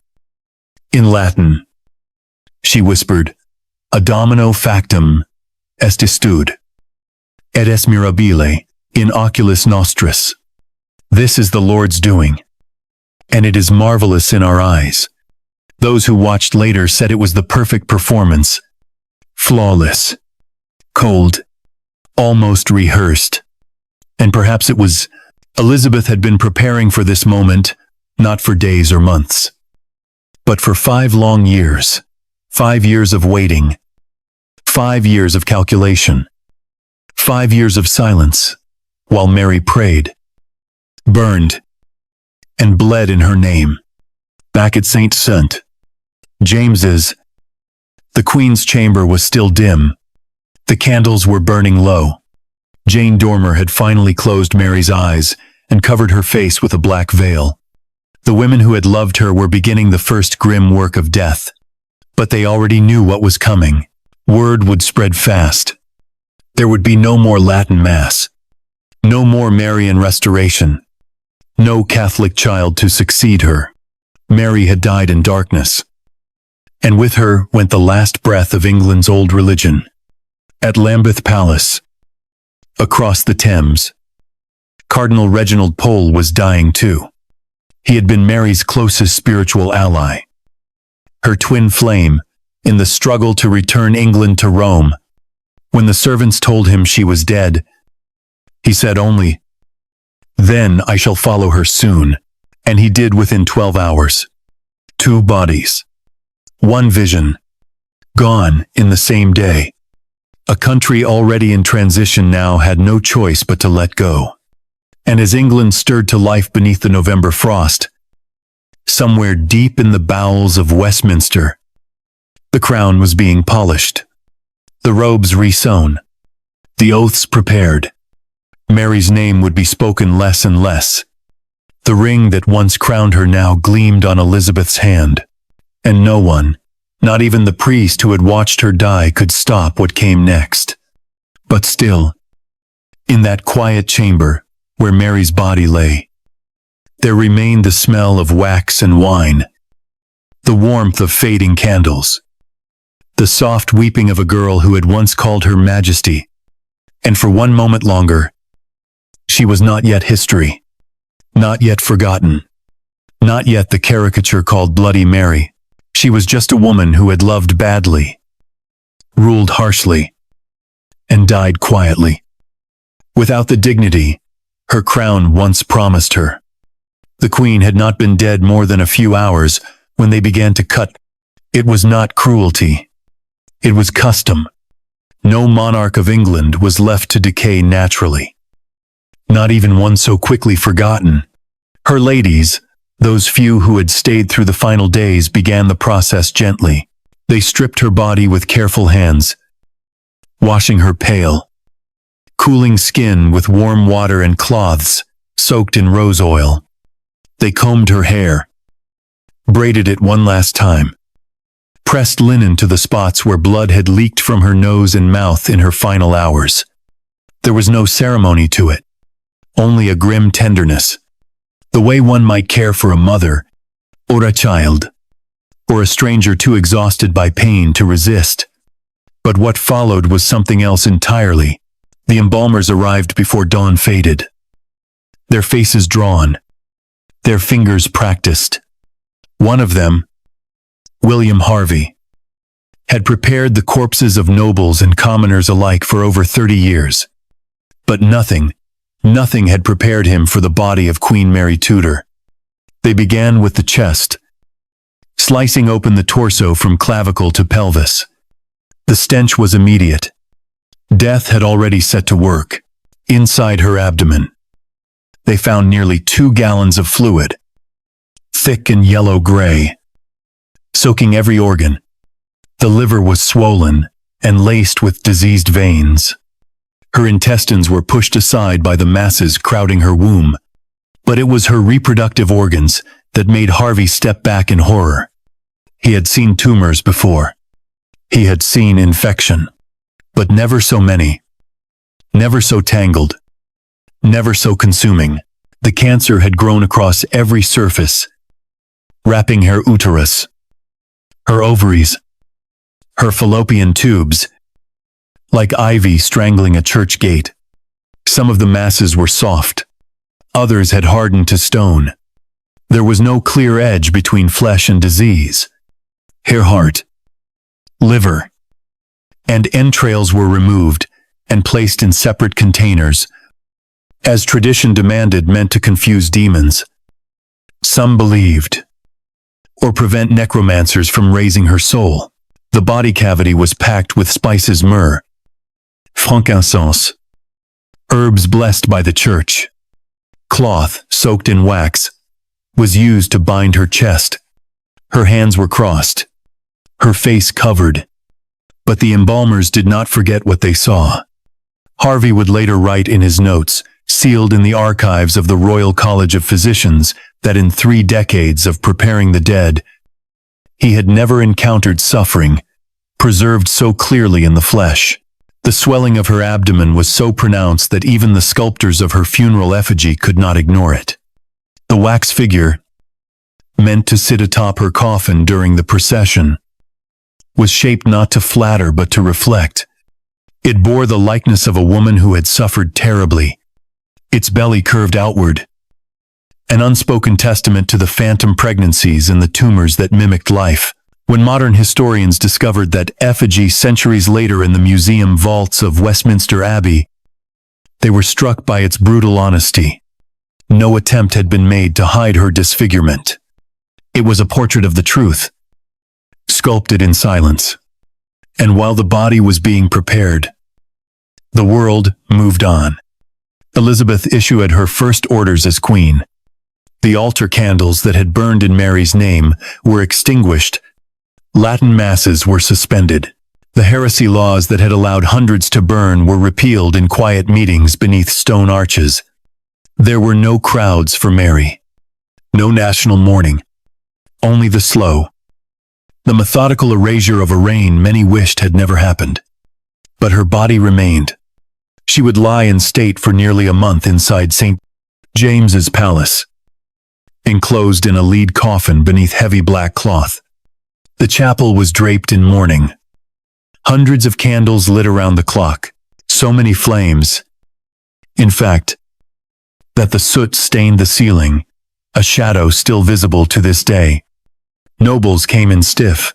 in Latin, she whispered, "A domino factum est istud, et est mirabile in oculis nostris." This is the Lord's doing, and it is marvelous in our eyes. Those who watched later said it was the perfect performance, flawless, cold, almost rehearsed. And perhaps it was. Elizabeth had been preparing for this moment, not for days or months, but for 5 long years. 5 years of waiting, 5 years of calculation, 5 years of silence, while Mary prayed, burned, and bled in her name. Back at St. James's, the Queen's chamber was still dim. The candles were burning low. Jane Dormer had finally closed Mary's eyes and covered her face with a black veil. The women who had loved her were beginning the first grim work of death. But they already knew what was coming. Word would spread fast. There would be no more Latin Mass, no more Marian restoration, no Catholic child to succeed her. Mary had died in darkness, and with her went the last breath of England's old religion. At Lambeth Palace, across the Thames, Cardinal Reginald Pole was dying too. He had been Mary's closest spiritual ally, her twin flame, in the struggle to return England to Rome. When the servants told him she was dead, he said only, "Then I shall follow her soon," and he did within 12 hours. 2 bodies, 1 vision, gone in the same day. A country already in transition now had no choice but to let go. And as England stirred to life beneath the November frost, somewhere deep in the bowels of Westminster, the crown was being polished, the robes resewn, the oaths prepared. Mary's name would be spoken less and less. The ring that once crowned her now gleamed on Elizabeth's hand, and no one, not even the priest who had watched her die, could stop what came next. But still, in that quiet chamber where Mary's body lay, there remained the smell of wax and wine, the warmth of fading candles, the soft weeping of a girl who had once called her Majesty. And for one moment longer, she was not yet history, not yet forgotten, not yet the caricature called Bloody Mary. She was just a woman who had loved badly, ruled harshly, and died quietly, without the dignity her crown once promised her. The Queen had not been dead more than a few hours when they began to cut. It was not cruelty. It was custom. No monarch of England was left to decay naturally, not even one so quickly forgotten. Her ladies, those few who had stayed through the final days, began the process gently. They stripped her body with careful hands, washing her pale, cooling skin with warm water and cloths soaked in rose oil. They combed her hair, braided it one last time, pressed linen to the spots where blood had leaked from her nose and mouth in her final hours. There was no ceremony to it, only a grim tenderness, the way one might care for a mother, or a child, or a stranger too exhausted by pain to resist. But what followed was something else entirely. The embalmers arrived before dawn faded, their faces drawn, their fingers practiced. One of them, William Harvey, had prepared the corpses of nobles and commoners alike for over 30 years. But nothing had prepared him for the body of Queen Mary Tudor. They began with the chest, slicing open the torso from clavicle to pelvis. The stench was immediate. Death had already set to work. Inside her abdomen, they found nearly 2 gallons of fluid, thick and yellow-gray, soaking every organ. The liver was swollen and laced with diseased veins. Her intestines were pushed aside by the masses crowding her womb. But it was her reproductive organs that made Harvey step back in horror. He had seen tumors before. He had seen infection. But never so many. Never so tangled. Never so consuming. The cancer had grown across every surface, wrapping her uterus, her ovaries, her fallopian tubes, like ivy strangling a church gate. Some of the masses were soft. Others had hardened to stone. There was no clear edge between flesh and disease. Her heart, liver, and entrails were removed and placed in separate containers, as tradition demanded, meant to confuse demons. Some believed, or prevent necromancers from raising her soul. The body cavity was packed with spices, myrrh, frankincense, herbs blessed by the church. Cloth, soaked in wax, was used to bind her chest. Her hands were crossed, her face covered. But the embalmers did not forget what they saw. Harvey would later write in his notes, sealed in the archives of the Royal College of Physicians, that in 3 decades of preparing the dead, he had never encountered suffering preserved so clearly in the flesh. The swelling of her abdomen was so pronounced that even the sculptors of her funeral effigy could not ignore it. The wax figure, meant to sit atop her coffin during the procession, was shaped not to flatter but to reflect. It bore the likeness of a woman who had suffered terribly. Its belly curved outward, an unspoken testament to the phantom pregnancies and the tumors that mimicked life. When modern historians discovered that effigy centuries later in the museum vaults of Westminster Abbey, they were struck by its brutal honesty. No attempt had been made to hide her disfigurement. It was a portrait of the truth, sculpted in silence. And while the body was being prepared, the world moved on. Elizabeth issued her first orders as queen. The altar candles that had burned in Mary's name were extinguished. Latin masses were suspended. The heresy laws that had allowed hundreds to burn were repealed in quiet meetings beneath stone arches. There were no crowds for Mary. No national mourning. Only the slow, the methodical erasure of a reign many wished had never happened. But her body remained. She would lie in state for nearly a month inside St. James's Palace, enclosed in a lead coffin beneath heavy black cloth. The chapel was draped in mourning. Hundreds of candles lit around the clock, so many flames, in fact, that the soot stained the ceiling, a shadow still visible to this day. Nobles came in stiff,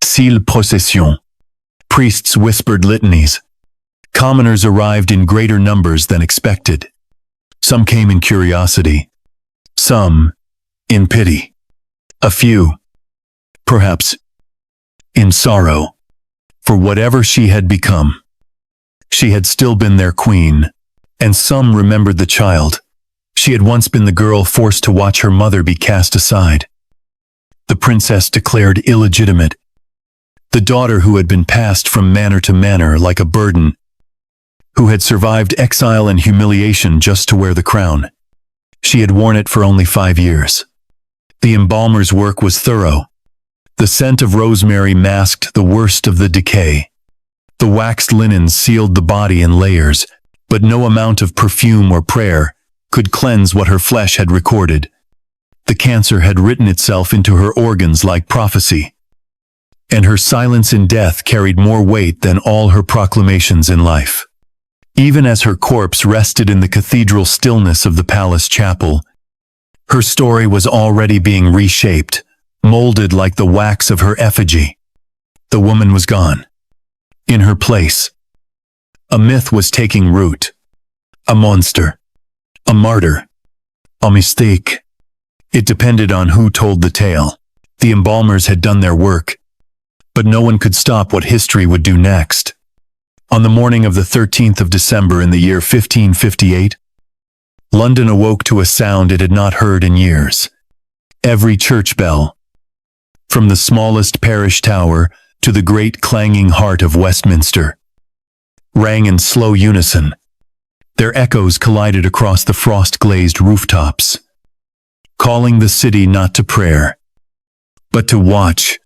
style procession. Priests whispered litanies. Commoners arrived in greater numbers than expected. Some came in curiosity, some in pity. A few, perhaps, in sorrow. For whatever she had become, she had still been their queen, and some remembered the child. She had once been the girl forced to watch her mother be cast aside, the princess declared illegitimate, the daughter who had been passed from manor to manor like a burden, who had survived exile and humiliation just to wear the crown. She had worn it for only 5 years. The embalmer's work was thorough. The scent of rosemary masked the worst of the decay. The waxed linens sealed the body in layers, But no amount of perfume or prayer could cleanse what her flesh had recorded. The cancer had written itself into her organs like prophecy, and her silence in death carried more weight than all her proclamations in life. Even as her corpse rested in the cathedral stillness of the palace chapel, her story was already being reshaped, molded like the wax of her effigy. The woman was gone. In her place, a myth was taking root. A monster. A martyr. A mistake. It depended on who told the tale. The embalmers had done their work, but no one could stop what history would do next. On the morning of the 13th of December in the year 1558, London awoke to a sound it had not heard in years. Every church bell, from the smallest parish tower to the great clanging heart of Westminster, rang in slow unison. Their echoes collided across the frost-glazed rooftops, calling the city not to prayer, but to watch.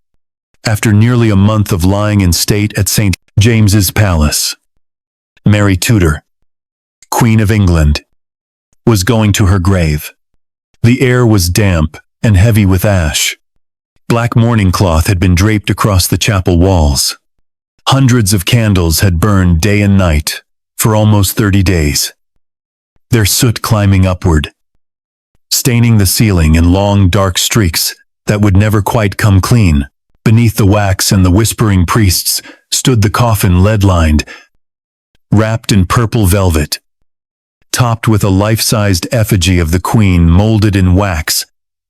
After nearly a month of lying in state at St. James's Palace, Mary Tudor, Queen of England, was going to her grave. The air was damp and heavy with ash. Black mourning cloth had been draped across the chapel walls. Hundreds of candles had burned day and night for almost 30 days, their soot climbing upward, staining the ceiling in long dark streaks that would never quite come clean. Beneath the wax and the whispering priests stood the coffin lead-lined, wrapped in purple velvet, topped with a life-sized effigy of the Queen molded in wax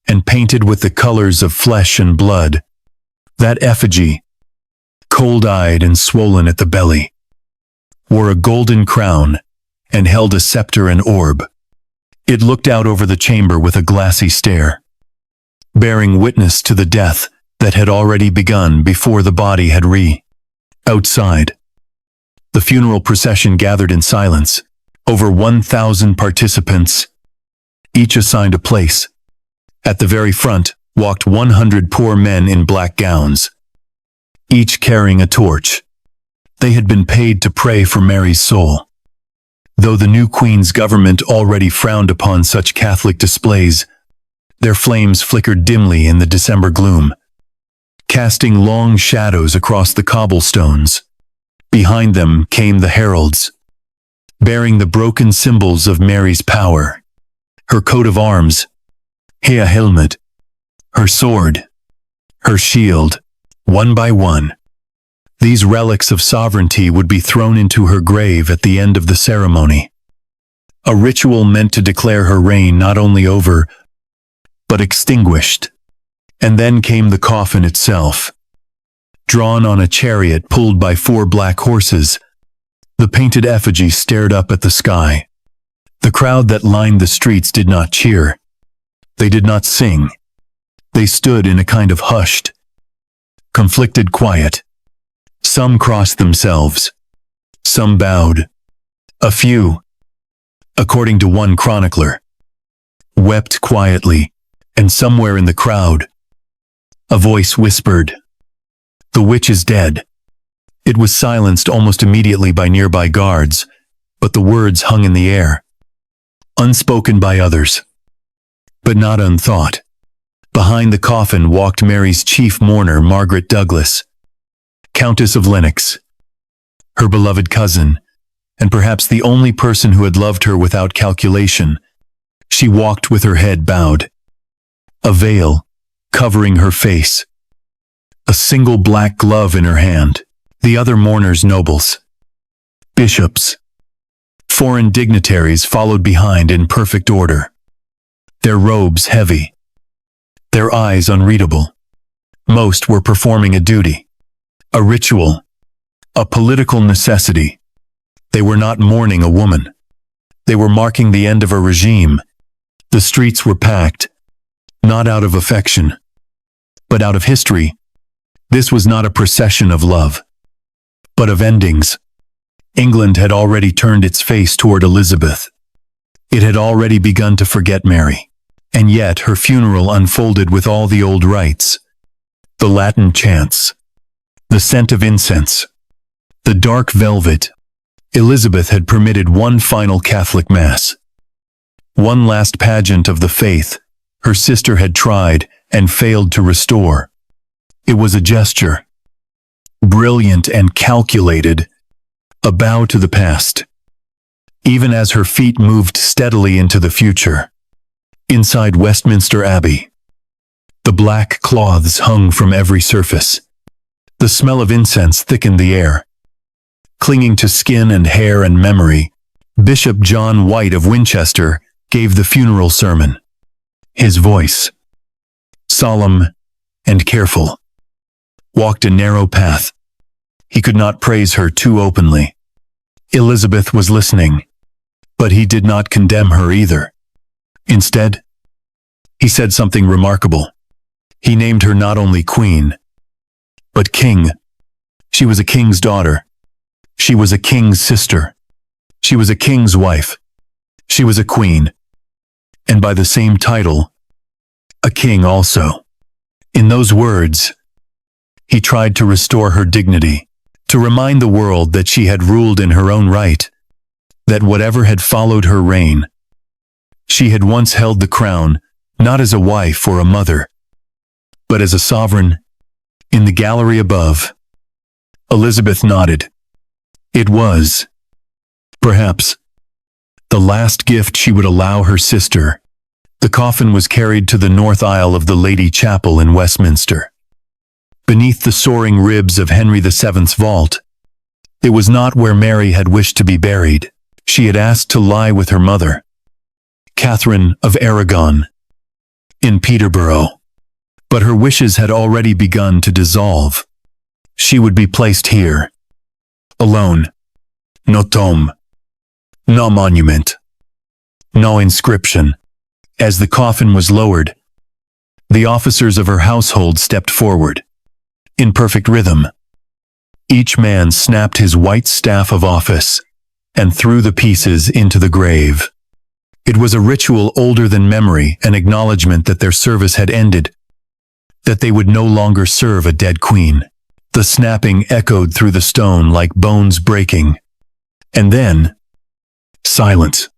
and painted with the colors of flesh and blood. That effigy, cold-eyed and swollen at the belly, wore a golden crown and held a scepter and orb. It looked out over the chamber with a glassy stare, bearing witness to the death that had already begun before the body had Outside, the funeral procession gathered in silence. Over 1,000 participants, each assigned a place. At the very front walked 100 poor men in black gowns, each carrying a torch. They had been paid to pray for Mary's soul. Though the new Queen's government already frowned upon such Catholic displays, their flames flickered dimly in the December gloom, casting long shadows across the cobblestones. Behind them came the heralds, bearing the broken symbols of Mary's power. Her coat of arms, her helmet, her sword, her shield, one by one. These relics of sovereignty would be thrown into her grave at the end of the ceremony. A ritual meant to declare her reign not only over, but extinguished. And then came the coffin itself, drawn on a chariot pulled by 4 black horses. The painted effigy stared up at the sky. The crowd that lined the streets did not cheer. They did not sing. They stood in a kind of hushed, conflicted quiet. Some crossed themselves. Some bowed. A few, according to one chronicler, wept quietly, and somewhere in the crowd, a voice whispered, "The witch is dead." It was silenced almost immediately by nearby guards, but the words hung in the air, unspoken by others, but not unthought. Behind the coffin walked Mary's chief mourner, Margaret Douglas, Countess of Lennox, her beloved cousin, and perhaps the only person who had loved her without calculation. She walked with her head bowed, a veil covering her face, a single black glove in her hand. The other mourners, nobles, bishops, foreign dignitaries followed behind in perfect order, their robes heavy, their eyes unreadable. Most were performing a duty, a ritual, a political necessity. They were not mourning a woman. They were marking the end of a regime. The streets were packed, not out of affection, but out of history. This was not a procession of love, but of endings. England had already turned its face toward Elizabeth. It had already begun to forget Mary. And yet her funeral unfolded with all the old rites. The Latin chants, the scent of incense, the dark velvet, Elizabeth had permitted one final Catholic Mass. One last pageant of the faith her sister had tried and failed to restore. It was a gesture, brilliant and calculated, a bow to the past, even as her feet moved steadily into the future. Inside Westminster Abbey, the black cloths hung from every surface. The smell of incense thickened the air. Clinging to skin and hair and memory, Bishop John White of Winchester gave the funeral sermon. His voice, solemn and careful, walked a narrow path. He could not praise her too openly. Elizabeth was listening, but he did not condemn her either. Instead, he said something remarkable. He named her not only queen, but king. She was a king's daughter. She was a king's sister. She was a king's wife. She was a queen. And by the same title, a king also. In those words, he tried to restore her dignity, to remind the world that she had ruled in her own right, that whatever had followed her reign, she had once held the crown, not as a wife or a mother, but as a sovereign. In the gallery above, Elizabeth nodded. It was, perhaps, the last gift she would allow her sister. The coffin was carried to the north aisle of the Lady Chapel in Westminster. Beneath the soaring ribs of Henry VII's vault, it was not where Mary had wished to be buried. She had asked to lie with her mother, Catherine of Aragon, in Peterborough. But her wishes had already begun to dissolve. She would be placed here, alone. No tomb, no monument, no inscription. As the coffin was lowered, the officers of her household stepped forward. In perfect rhythm, each man snapped his white staff of office and threw the pieces into the grave. It was a ritual older than memory, an acknowledgement that their service had ended, that they would no longer serve a dead queen. The snapping echoed through the stone like bones breaking. And then, silence.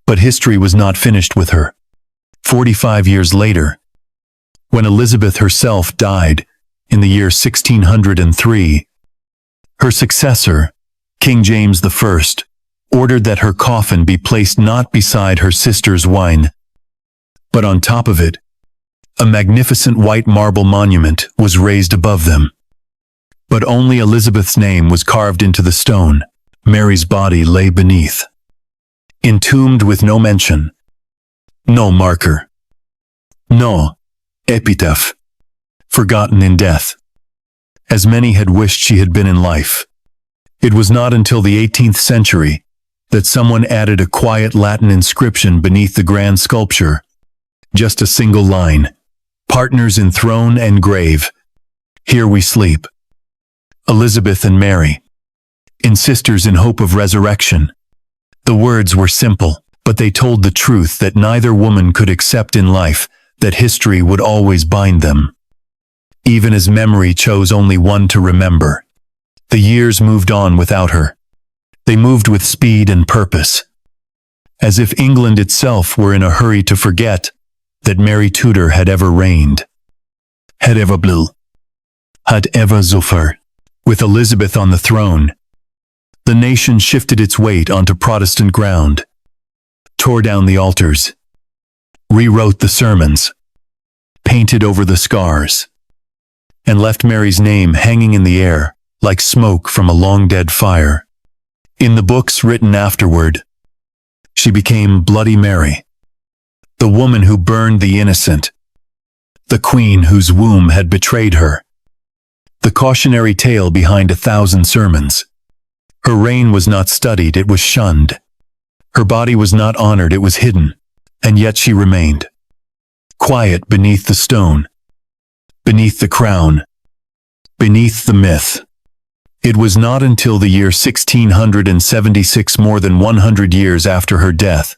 But history was not finished with her. 45 years later, when Elizabeth herself died in the year 1603, her successor, King James I, ordered that her coffin be placed not beside her sister's wine, but on top of it. A magnificent white marble monument was raised above them. But only Elizabeth's name was carved into the stone. Mary's body lay beneath, entombed with no mention, no marker, no epitaph, forgotten in death, as many had wished she had been in life. It was not until the 18th century that someone added a quiet Latin inscription beneath the grand sculpture, just a single line. Partners in throne and grave, here we sleep. Elizabeth and Mary, in sisters in hope of resurrection. The words were simple, but they told the truth that neither woman could accept in life, that history would always bind them. Even as memory chose only one to remember. The years moved on without her. They moved with speed and purpose, as if England itself were in a hurry to forget that Mary Tudor had ever reigned, had ever blue, had ever zuffer. With Elizabeth on the throne, the nation shifted its weight onto Protestant ground, tore down the altars, rewrote the sermons, painted over the scars, and left Mary's name hanging in the air like smoke from a long-dead fire. In the books written afterward, she became Bloody Mary, the woman who burned the innocent, the queen whose womb had betrayed her, the cautionary tale behind 1,000 sermons. Her reign was not studied, it was shunned. Her body was not honored, it was hidden, and yet she remained. Quiet beneath the stone, beneath the crown, beneath the myth. It was not until the year 1676, more than 100 years after her death,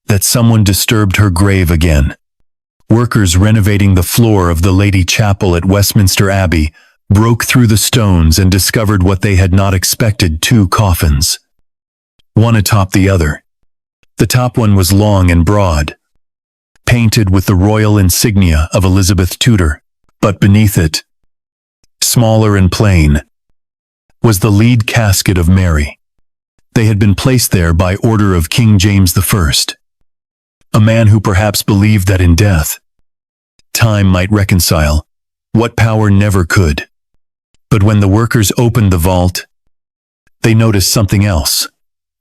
that someone disturbed her grave again. Workers renovating the floor of the Lady Chapel at Westminster Abbey broke through the stones and discovered what they had not expected: 2 coffins. one atop the other. The top one was long and broad, painted with the royal insignia of Elizabeth Tudor, but beneath it, smaller and plain, was the lead casket of Mary. They had been placed there by order of King James I, a man who perhaps believed that in death, time might reconcile what power never could. But when the workers opened the vault, they noticed something else.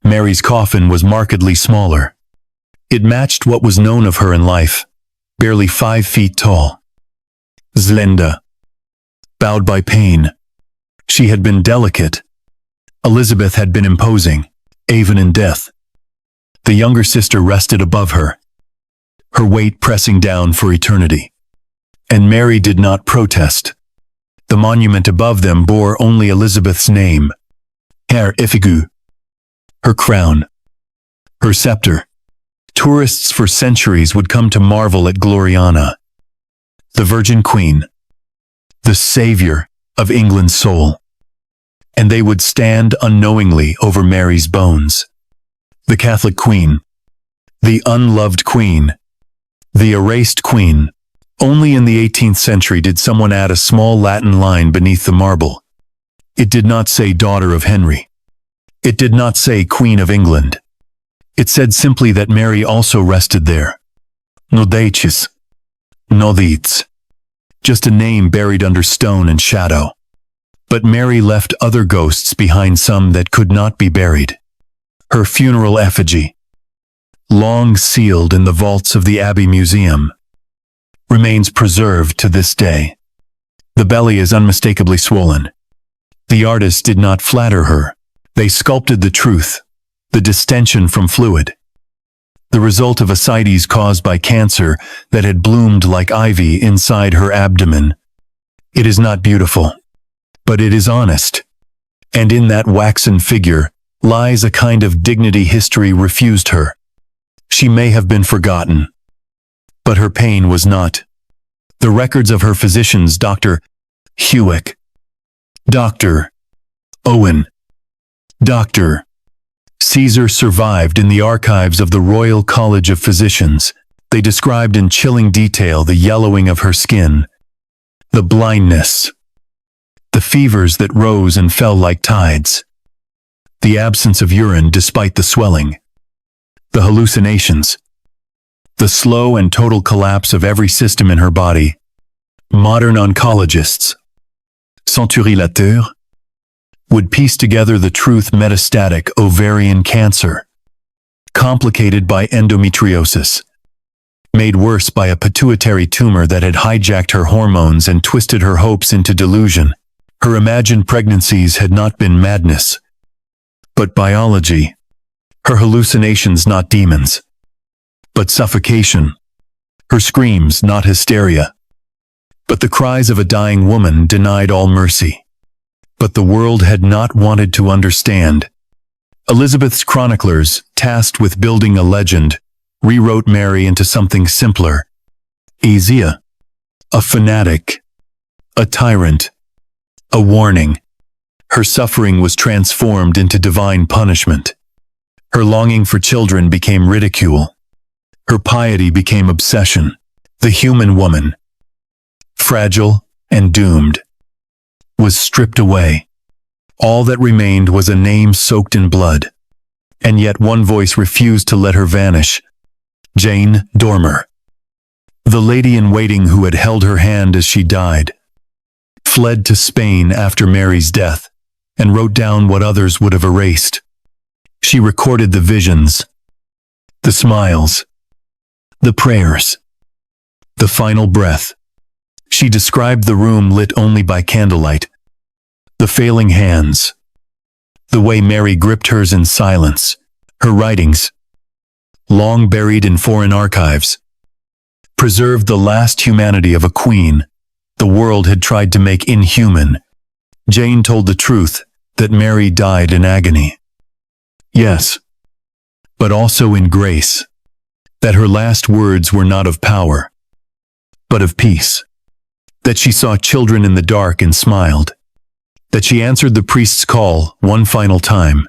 Mary's coffin was markedly smaller. It matched what was known of her in life, barely 5 feet tall. Slender, bowed by pain. She had been delicate. Elizabeth had been imposing, even in death. The younger sister rested above her, her weight pressing down for eternity. And Mary did not protest. The monument above them bore only Elizabeth's name, Her Ifigu, her crown, her scepter. Tourists for centuries would come to marvel at Gloriana, the Virgin Queen, the savior of England's soul. And they would stand unknowingly over Mary's bones. The Catholic Queen, the unloved Queen, the erased Queen. Only in the 18th century did someone add a small Latin line beneath the marble. It did not say daughter of Henry. It did not say Queen of England. It said simply that Mary also rested there. No deities, no deeds. Just a name buried under stone and shadow. But Mary left other ghosts behind, some that could not be buried. Her funeral effigy, long sealed in the vaults of the Abbey Museum, remains preserved to this day. The belly is unmistakably swollen. The artists did not flatter her. They sculpted the truth, the distension from fluid, the result of ascites caused by cancer that had bloomed like ivy inside her abdomen. It is not beautiful, but it is honest. And in that waxen figure lies a kind of dignity history refused her. She may have been forgotten, but her pain was not. The records of her physicians, Dr. Hewick, Dr. Owen, Dr. Caesar, survived in the archives of the Royal College of Physicians. They described in chilling detail the yellowing of her skin, the blindness, the fevers that rose and fell like tides, the absence of urine despite the swelling, the hallucinations, the slow and total collapse of every system in her body. Modern oncologists, centurilateurs, would piece together the truth: metastatic ovarian cancer, complicated by endometriosis, made worse by a pituitary tumor that had hijacked her hormones and twisted her hopes into delusion. Her imagined pregnancies had not been madness, but biology. Her hallucinations not demons, but suffocation. Her screams not hysteria, but the cries of a dying woman denied all mercy. But the world had not wanted to understand. Elizabeth's chroniclers, tasked with building a legend, rewrote Mary into something simpler, easier, a fanatic, a tyrant, a warning. Her suffering was transformed into divine punishment. Her longing for children became ridicule. Her piety became obsession. The human woman, fragile and doomed, was stripped away. All that remained was a name soaked in blood. And yet one voice refused to let her vanish. Jane Dormer, the lady-in-waiting who had held her hand as she died, fled to Spain after Mary's death and wrote down what others would have erased. She recorded the visions, the smiles, the prayers, the final breath. She described the room lit only by candlelight, the failing hands, the way Mary gripped hers in silence. Her writings, long buried in foreign archives, preserved the last humanity of a queen the world had tried to make inhuman. Jane told the truth, that Mary died in agony. Yes, but also in grace. That her last words were not of power, but of peace. That she saw children in the dark and smiled. That she answered the priest's call one final time.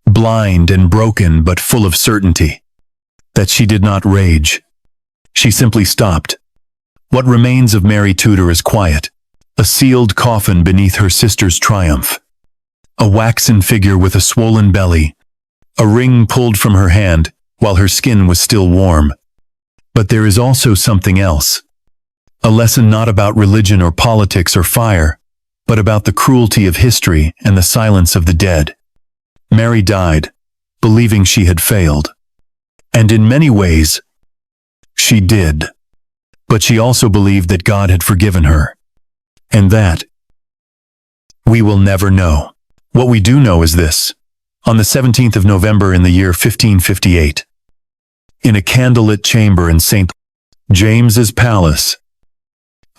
blind and broken but full of certainty. That she did not rage. She simply stopped. What remains of Mary Tudor is quiet, a sealed coffin beneath her sister's triumph. A waxen figure with a swollen belly, a ring pulled from her hand while her skin was still warm. But there is also something else. A lesson not about religion or politics or fire, but about the cruelty of history and the silence of the dead. Mary died, believing she had failed. And in many ways, she did. But she also believed that God had forgiven her. And that we will never know. What we do know is this. On the 17th of November in the year 1558, in a candlelit chamber in St. James's Palace,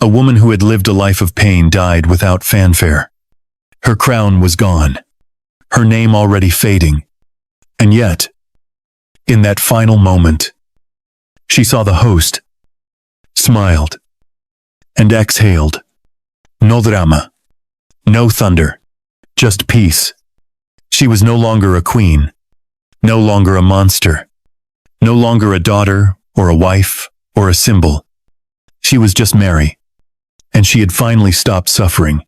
a woman who had lived a life of pain died without fanfare. Her crown was gone, her name already fading. And yet, in that final moment, she saw the host, smiled, and exhaled. No drama, no thunder, just peace. She was no longer a queen, no longer a monster, no longer a daughter or a wife or a symbol. She was just Mary, and she had finally stopped suffering.